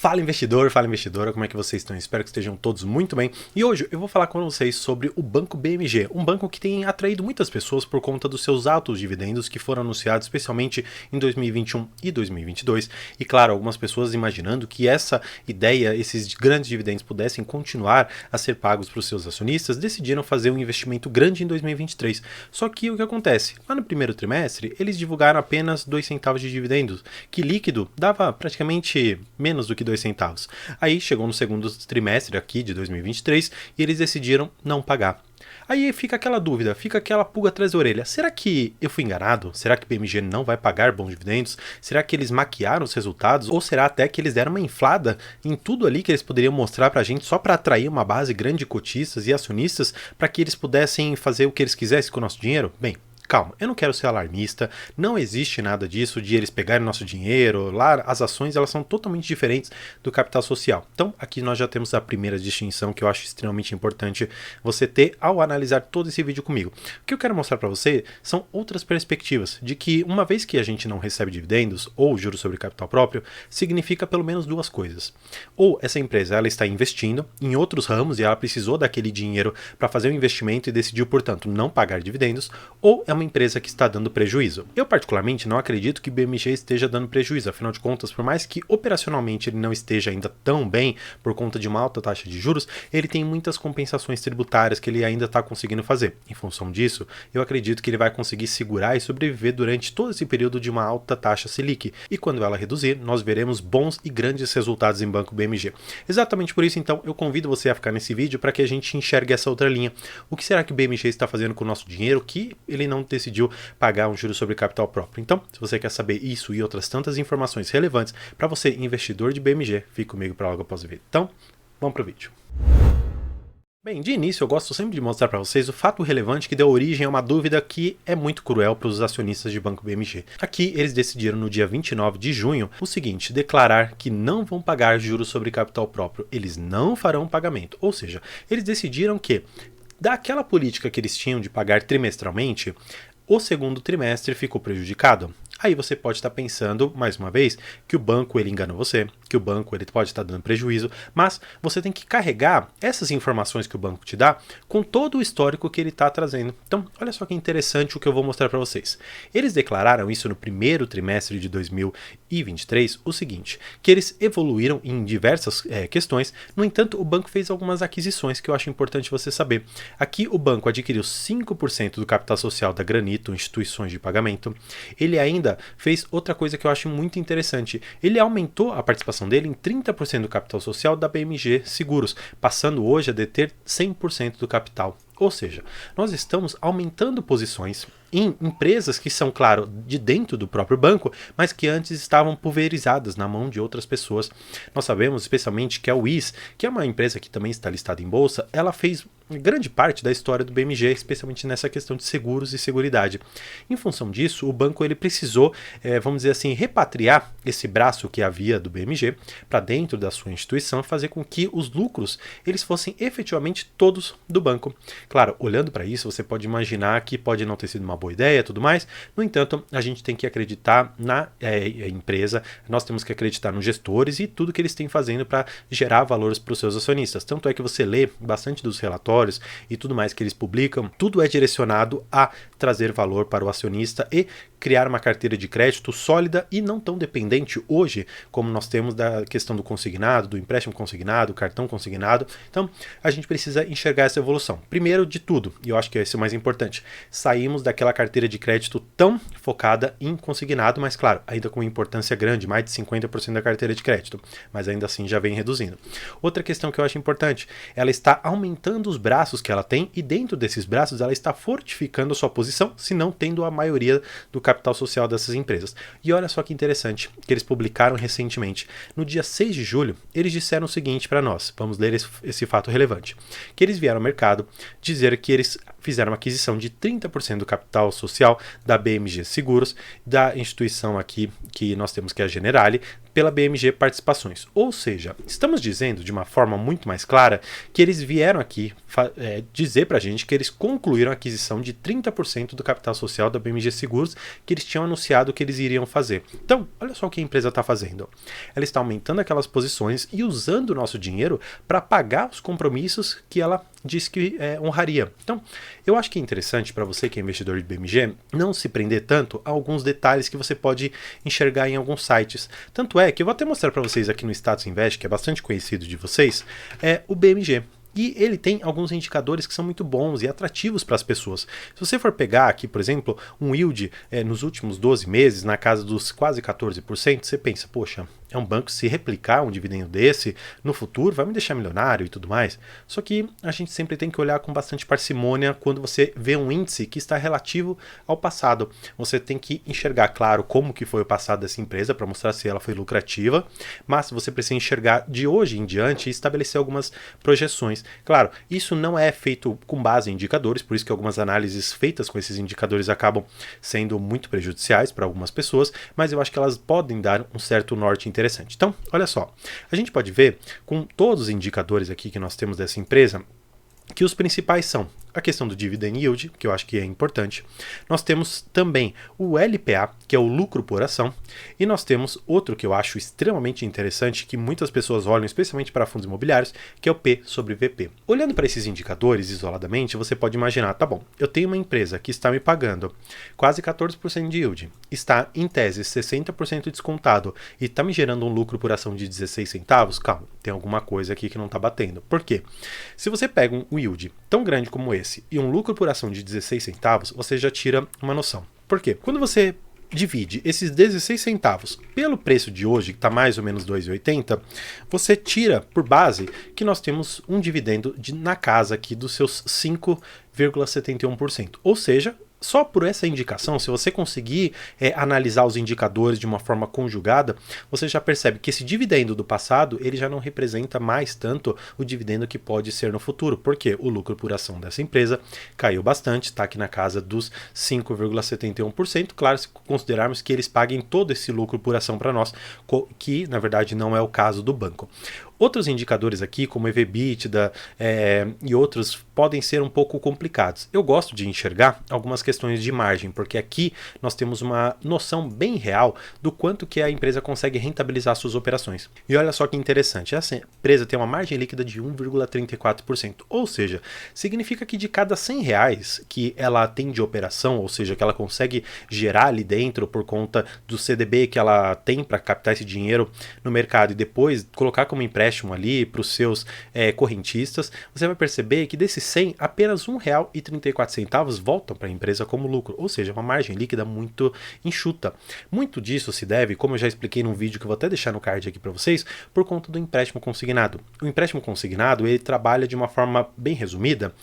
Fala investidor, fala investidora, como é que vocês estão? Espero que estejam todos muito bem. E hoje eu vou falar com vocês sobre o Banco BMG, um banco que tem atraído muitas pessoas por conta dos seus altos dividendos que foram anunciados especialmente em 2021 e 2022. E claro, algumas pessoas imaginando que essa ideia, esses grandes dividendos pudessem continuar a ser pagos para os seus acionistas, decidiram fazer um investimento grande em 2023. Só que o que acontece? Lá no primeiro trimestre, eles divulgaram apenas 2 centavos de dividendos, que líquido dava praticamente menos do que 2 centavos. Aí chegou no segundo trimestre aqui de 2023 e eles decidiram não pagar. Aí fica aquela dúvida, fica aquela pulga atrás da orelha. Será que eu fui enganado? Será que o BMG não vai pagar bons dividendos? Será que eles maquiaram os resultados? Ou será até que eles deram uma inflada em tudo ali que eles poderiam mostrar pra gente só para atrair uma base grande de cotistas e acionistas para que eles pudessem fazer o que eles quisessem com o nosso dinheiro? Bem, calma, eu não quero ser alarmista, não existe nada disso de eles pegarem nosso dinheiro, lá as ações elas são totalmente diferentes do capital social. Então aqui nós já temos a primeira distinção que eu acho extremamente importante você ter ao analisar todo esse vídeo comigo. O que eu quero mostrar para você são outras perspectivas, de que uma vez que a gente não recebe dividendos ou juros sobre capital próprio, significa pelo menos duas coisas. Ou essa empresa ela está investindo em outros ramos e ela precisou daquele dinheiro para fazer um investimento e decidiu, portanto, não pagar dividendos, ou é uma empresa que está dando prejuízo. Eu particularmente não acredito que o BMG esteja dando prejuízo, afinal de contas, por mais que operacionalmente ele não esteja ainda tão bem por conta de uma alta taxa de juros, ele tem muitas compensações tributárias que ele ainda está conseguindo fazer. Em função disso, eu acredito que ele vai conseguir segurar e sobreviver durante todo esse período de uma alta taxa Selic, e quando ela reduzir, nós veremos bons e grandes resultados em Banco BMG. Exatamente por isso, então, eu convido você a ficar nesse vídeo para que a gente enxergue essa outra linha. O que será que o BMG está fazendo com o nosso dinheiro que ele não decidiu pagar um juro sobre capital próprio? Então, se você quer saber isso e outras tantas informações relevantes para você, investidor de BMG, fique comigo para logo após o vídeo. Então, vamos para o vídeo. Bem, de início eu gosto sempre de mostrar para vocês o fato relevante que deu origem a uma dúvida que é muito cruel para os acionistas de Banco BMG. Aqui eles decidiram no dia 29 de junho o seguinte: declarar que não vão pagar juros sobre capital próprio, eles não farão pagamento. Ou seja, eles decidiram que daquela política que eles tinham de pagar trimestralmente, o segundo trimestre ficou prejudicado. Aí você pode estar pensando, mais uma vez, que o banco ele engana você, que o banco ele pode estar dando prejuízo, mas você tem que carregar essas informações que o banco te dá com todo o histórico que ele está trazendo. Então, olha só que interessante o que eu vou mostrar para vocês. Eles declararam isso no primeiro trimestre de 2023, o seguinte, que eles evoluíram em diversas questões, no entanto, o banco fez algumas aquisições que eu acho importante você saber. Aqui o banco adquiriu 5% do capital social da Granito, instituições de pagamento. Ele ainda fez outra coisa que eu acho muito interessante. Ele aumentou a participação dele em 30% do capital social da BMG Seguros, passando hoje a deter 100% do capital. Ou seja, nós estamos aumentando posições em empresas que são, claro, de dentro do próprio banco, mas que antes estavam pulverizadas na mão de outras pessoas. Nós sabemos especialmente que a Wiz, que é uma empresa que também está listada em bolsa, ela fez grande parte da história do BMG, especialmente nessa questão de seguros e seguridade. Em função disso, o banco ele precisou, vamos dizer assim, repatriar esse braço que havia do BMG para dentro da sua instituição, fazer com que os lucros eles fossem efetivamente todos do banco. Claro, olhando para isso, você pode imaginar que pode não ter sido uma boa ideia e tudo mais. No entanto, a gente tem que acreditar na empresa, nós temos que acreditar nos gestores e tudo que eles têm fazendo para gerar valores para os seus acionistas. Tanto é que você lê bastante dos relatórios e tudo mais que eles publicam, tudo é direcionado a trazer valor para o acionista e criar uma carteira de crédito sólida e não tão dependente hoje, como nós temos da questão do consignado, do empréstimo consignado, cartão consignado. Então, a gente precisa enxergar essa evolução. Primeiro de tudo, e eu acho que esse é o mais importante, saímos daquela carteira de crédito tão focada em consignado, mas claro, ainda com importância grande, mais de 50% da carteira de crédito, mas ainda assim já vem reduzindo. Outra questão que eu acho importante, ela está aumentando os braços que ela tem e dentro desses braços ela está fortificando a sua posição, se não tendo a maioria do capital social dessas empresas. E olha só que interessante, que eles publicaram recentemente. No dia 6 de julho, eles disseram o seguinte para nós, vamos ler esse fato relevante, que eles vieram ao mercado dizer que eles fizeram uma aquisição de 30% do capital social da BMG Seguros, da instituição aqui que nós temos que é a Generali, pela BMG Participações. Ou seja, estamos dizendo de uma forma muito mais clara que eles vieram aqui dizer para a gente que eles concluíram a aquisição de 30% do capital social da BMG Seguros que eles tinham anunciado que eles iriam fazer. Então, olha só o que a empresa está fazendo. Ela está aumentando aquelas posições e usando o nosso dinheiro para pagar os compromissos que ela disse que honraria. Então, eu acho que é interessante para você que é investidor de BMG não se prender tanto a alguns detalhes que você pode enxergar em alguns sites. Tanto é que eu vou até mostrar para vocês aqui no Status Invest, que é bastante conhecido de vocês, o BMG. E ele tem alguns indicadores que são muito bons e atrativos para as pessoas. Se você for pegar aqui, por exemplo, um yield nos últimos 12 meses, na casa dos quase 14%, você pensa, poxa, é um banco, se replicar um dividendo desse no futuro, vai me deixar milionário e tudo mais. Só que a gente sempre tem que olhar com bastante parcimônia quando você vê um índice que está relativo ao passado. Você tem que enxergar, claro, como que foi o passado dessa empresa para mostrar se ela foi lucrativa, mas você precisa enxergar de hoje em diante e estabelecer algumas projeções. Claro, isso não é feito com base em indicadores, por isso que algumas análises feitas com esses indicadores acabam sendo muito prejudiciais para algumas pessoas, mas eu acho que elas podem dar um certo norte interessante. Então, olha só, a gente pode ver com todos os indicadores aqui que nós temos dessa empresa, que os principais são a questão do dividend yield, que eu acho que é importante. Nós temos também o LPA, que é o lucro por ação, e nós temos outro que eu acho extremamente interessante, que muitas pessoas olham, especialmente para fundos imobiliários, que é o P sobre VP. Olhando para esses indicadores isoladamente, você pode imaginar, tá bom, eu tenho uma empresa que está me pagando quase 14% de yield, está em tese 60% descontado e está me gerando um lucro por ação de 16 centavos, calma, tem alguma coisa aqui que não está batendo. Por quê? Se você pega um yield tão grande como esse e um lucro por ação de 16 centavos, você já tira uma noção. Por quê? Quando você divide esses 16 centavos pelo preço de hoje, que está mais ou menos 2,80, você tira por base que nós temos um dividendo na casa aqui dos seus 5,71%. Ou seja, só por essa indicação, se você conseguir analisar os indicadores de uma forma conjugada, você já percebe que esse dividendo do passado, ele já não representa mais tanto o dividendo que pode ser no futuro, porque o lucro por ação dessa empresa caiu bastante, está aqui na casa dos 5,71%, claro, se considerarmos que eles paguem todo esse lucro por ação para nós, que na verdade não é o caso do banco. Outros indicadores aqui, como EV/EBITDA e outros, podem ser um pouco complicados. Eu gosto de enxergar algumas questões de margem, porque aqui nós temos uma noção bem real do quanto que a empresa consegue rentabilizar suas operações. E olha só que interessante, essa empresa tem uma margem líquida de 1,34%, ou seja, significa que de cada R$100 que ela tem de operação, ou seja, que ela consegue gerar ali dentro por conta do CDB que ela tem para captar esse dinheiro no mercado e depois colocar como empréstimo ali para os seus correntistas, você vai perceber que desses 100, apenas R$1,34 voltam para a empresa como lucro, ou seja, uma margem líquida muito enxuta. Muito disso se deve, como eu já expliquei num vídeo que eu vou até deixar no card aqui para vocês, por conta do empréstimo consignado. O empréstimo consignado, ele trabalha de uma forma bem resumida,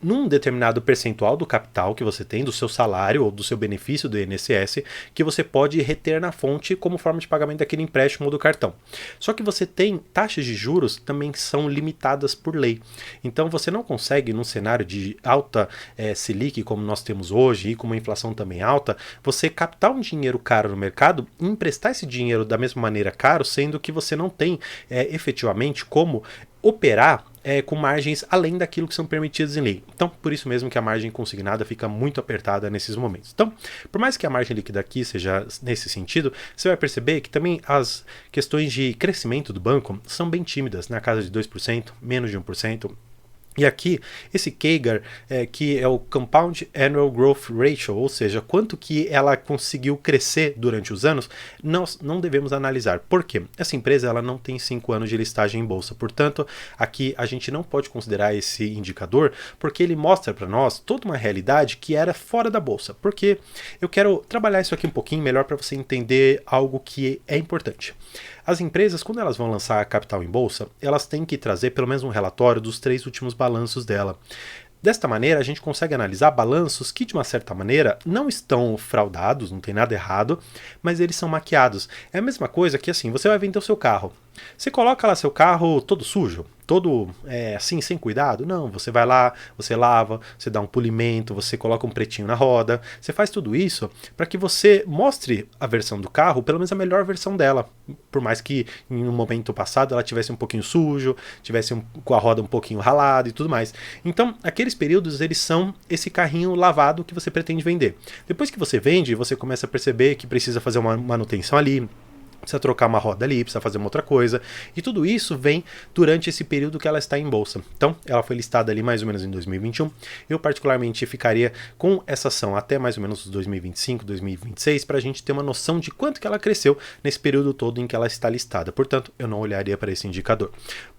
num determinado percentual do capital que você tem, do seu salário ou do seu benefício do INSS, que você pode reter na fonte como forma de pagamento daquele empréstimo ou do cartão. Só que você tem taxas de juros também são limitadas por lei. Então você não consegue, num cenário de alta Selic, como nós temos hoje, e com uma inflação também alta, você captar um dinheiro caro no mercado e emprestar esse dinheiro da mesma maneira caro, sendo que você não tem efetivamente como operar com margens além daquilo que são permitidas em lei. Então, por isso mesmo que a margem consignada fica muito apertada nesses momentos. Então, por mais que a margem líquida aqui seja nesse sentido, você vai perceber que também as questões de crescimento do banco são bem tímidas, na casa de 2%, menos de 1%. E aqui, esse CAGR, que é o Compound Annual Growth Ratio, ou seja, quanto que ela conseguiu crescer durante os anos, nós não devemos analisar. Por quê? Essa empresa ela não tem 5 anos de listagem em bolsa, portanto, aqui a gente não pode considerar esse indicador, porque ele mostra para nós toda uma realidade que era fora da bolsa. Porque eu quero trabalhar isso aqui um pouquinho melhor para você entender algo que é importante. As empresas, quando elas vão lançar capital em bolsa, elas têm que trazer pelo menos um relatório dos 3 últimos balanços dela. Desta maneira, a gente consegue analisar balanços que, de uma certa maneira, não estão fraudados, não tem nada errado, mas eles são maquiados. É a mesma coisa que, assim, você vai vender o seu carro. Você coloca lá seu carro todo sujo, todo assim, sem cuidado? Não, você vai lá, você lava, você dá um polimento, você coloca um pretinho na roda, você faz tudo isso para que você mostre a versão do carro, pelo menos a melhor versão dela, por mais que em um momento passado ela tivesse um pouquinho sujo, tivesse com a roda um pouquinho ralada e tudo mais. Então, aqueles períodos, eles são esse carrinho lavado que você pretende vender. Depois que você vende, você começa a perceber que precisa fazer uma manutenção ali, precisa trocar uma roda ali, precisa fazer uma outra coisa, e tudo isso vem durante esse período que ela está em bolsa. Então, ela foi listada ali mais ou menos em 2021, eu particularmente ficaria com essa ação até mais ou menos 2025, 2026, para a gente ter uma noção de quanto que ela cresceu nesse período todo em que ela está listada. Portanto, eu não olharia para esse indicador.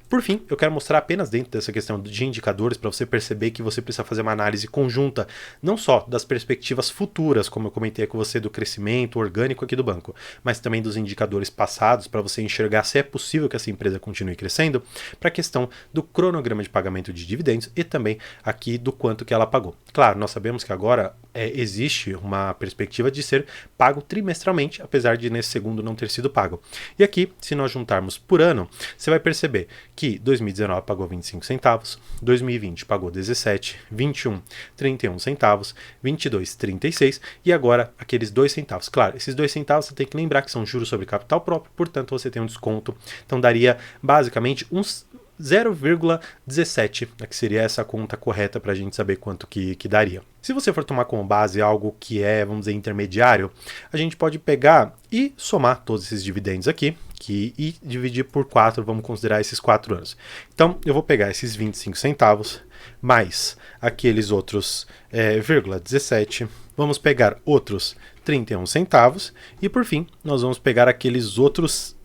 Por fim, eu quero mostrar apenas dentro dessa questão de indicadores para você perceber que você precisa fazer uma análise conjunta, não só das perspectivas futuras, como eu comentei com você, do crescimento orgânico aqui do banco, mas também dos indicadores passados para você enxergar se é possível que essa empresa continue crescendo, para a questão do cronograma de pagamento de dividendos e também aqui do quanto que ela pagou. Claro, nós sabemos que agora existe uma perspectiva de ser pago trimestralmente, apesar de nesse segundo não ter sido pago. E aqui, se nós juntarmos por ano, você vai perceber que 2019 pagou 25 centavos, 2020 pagou 17, 21, 31 centavos, 22, 36 e agora aqueles 2 centavos. Claro, esses 2 centavos você tem que lembrar que são juros sobre capital próprio, portanto você tem um desconto, então daria basicamente uns 0,17, que seria essa conta correta para a gente saber quanto que daria. Se você for tomar como base algo que é, vamos dizer, intermediário, a gente pode pegar e somar todos esses dividendos aqui, e dividir por 4, vamos considerar esses 4 anos. Então, eu vou pegar esses 25 centavos, mais aqueles outros 0,17, vamos pegar outros 31 centavos, e por fim, nós vamos pegar aqueles outros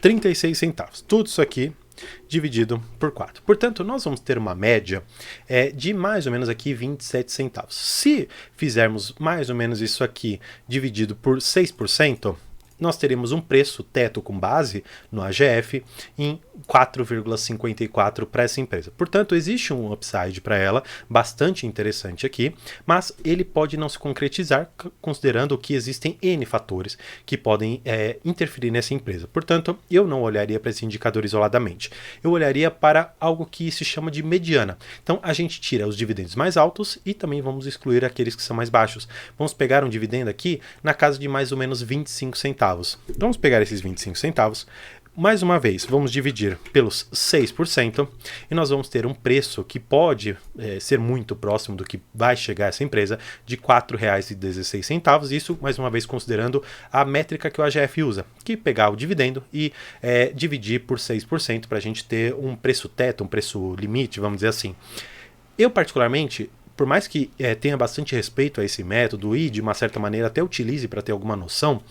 36 centavos. Tudo isso aqui dividido por 4. Portanto, nós vamos ter uma média de mais ou menos aqui 27 centavos. Se fizermos mais ou menos isso aqui dividido por 6%, nós teremos um preço teto com base no AGF em 4,54 para essa empresa. Portanto, existe um upside para ela, bastante interessante aqui, mas ele pode não se concretizar, considerando que existem N fatores que podem interferir nessa empresa. Portanto, eu não olharia para esse indicador isoladamente. Eu olharia para algo que se chama de mediana. Então, a gente tira os dividendos mais altos e também vamos excluir aqueles que são mais baixos. Vamos pegar um dividendo aqui na casa de mais ou menos 25 centavos. Vamos pegar esses 25 centavos, mais uma vez, vamos dividir pelos 6% e nós vamos ter um preço que pode ser muito próximo do que vai chegar essa empresa, de R$ 4,16. Isso, mais uma vez, considerando a métrica que o AGF usa, que pegar o dividendo e dividir por 6% para a gente ter um preço teto, um preço limite, vamos dizer assim. Eu, particularmente, por mais que tenha bastante respeito a esse método e, de uma certa maneira, até utilize para ter alguma noção,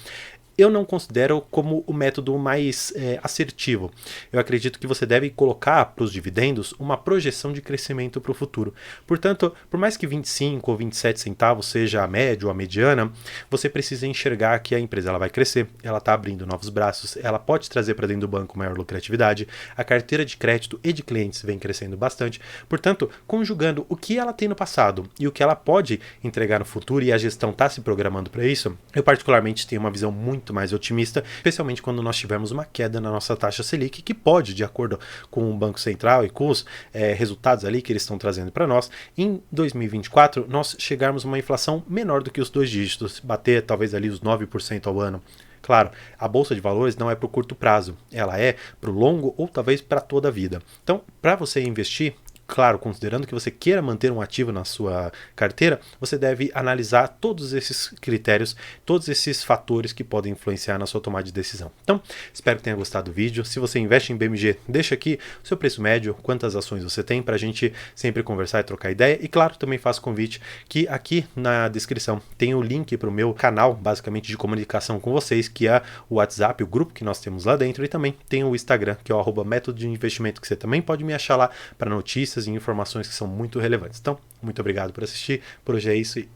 eu não considero como o método mais assertivo. Eu acredito que você deve colocar para os dividendos uma projeção de crescimento para o futuro. Portanto, por mais que 25 ou 27 centavos seja a média ou a mediana, você precisa enxergar que a empresa ela vai crescer, ela está abrindo novos braços, ela pode trazer para dentro do banco maior lucratividade, a carteira de crédito e de clientes vem crescendo bastante. Portanto, conjugando o que ela tem no passado e o que ela pode entregar no futuro, e a gestão está se programando para isso, eu particularmente tenho uma visão muito mais otimista, especialmente quando nós tivermos uma queda na nossa taxa Selic, que pode, de acordo com o Banco Central e com os resultados ali que eles estão trazendo para nós, em 2024 nós chegarmos a uma inflação menor do que os 2 dígitos, bater talvez ali os 9% ao ano. Claro, a bolsa de valores não é para o curto prazo, ela é para o longo ou talvez para toda a vida. Então, para você investir, claro, considerando que você queira manter um ativo na sua carteira, você deve analisar todos esses critérios, todos esses fatores que podem influenciar na sua tomada de decisão. Então, espero que tenha gostado do vídeo. Se você investe em BMG, deixa aqui o seu preço médio, quantas ações você tem, para a gente sempre conversar e trocar ideia. E claro, também faço convite que aqui na descrição tem o link para o meu canal, basicamente de comunicação com vocês, que é o WhatsApp, o grupo que nós temos lá dentro, e também tem o Instagram, que é o @método de investimento, que você também pode me achar lá para notícias e informações que são muito relevantes. Então, muito obrigado por assistir. Por hoje é isso e